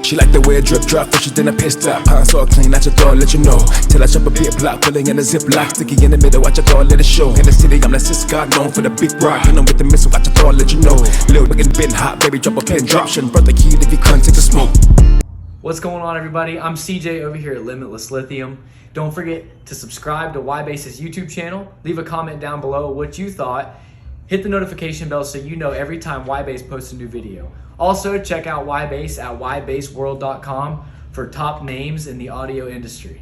She like the way I drip drop, fresher than a pissed up. Pants all clean, at your door, let you know. Till I chop a bit block, pulling in a zip lock. Sticky in the middle, watch your door, let it show. In the city, I'm the sis God known for the big rock. You know with the missile, watch your door, let you know. Little nigga been hot, baby, drop a pin, drop. Shouldn't brought the key if you can't take the smoke. What's going on, everybody? I'm CJ over here at Limitless Lithium. Don't forget to subscribe to YBass's YouTube channel. Leave a comment down below what you thought. Hit the notification bell so you know every time YBass posts a new video. Also, check out YBass at ybassworld.com for top names in the audio industry.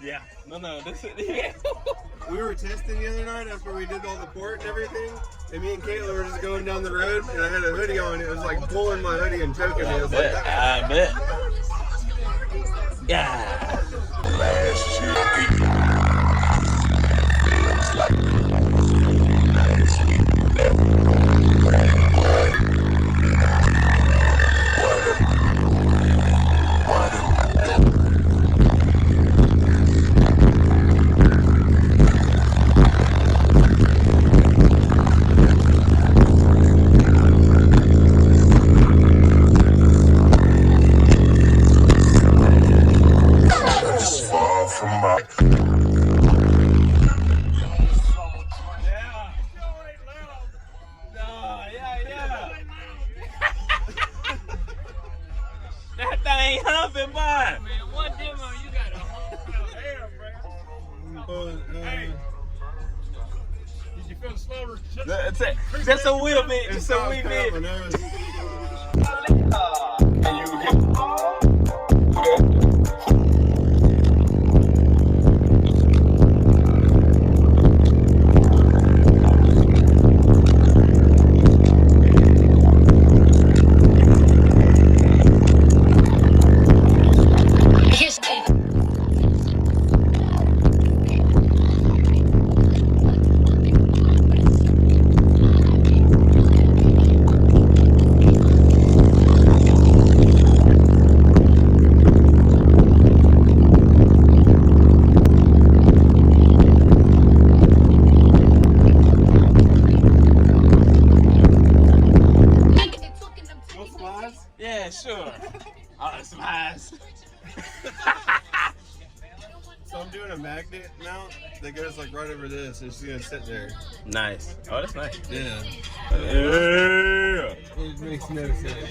Yeah. No, this is, We were testing the other night after we did all the port and everything, and me and Kayla were just going down the road, and I had a hoodie on. It was like pulling my hoodie and choking me. I bet. Yeah. Last year. From my Did you feel the slower? That's it. Just a wee bit. Just a wee bit. Yeah, sure. Some highs. So I'm doing a magnet mount that goes like right over this, and she's gonna sit there. Nice. Oh, that's nice. Yeah. Yeah. It makes no sense.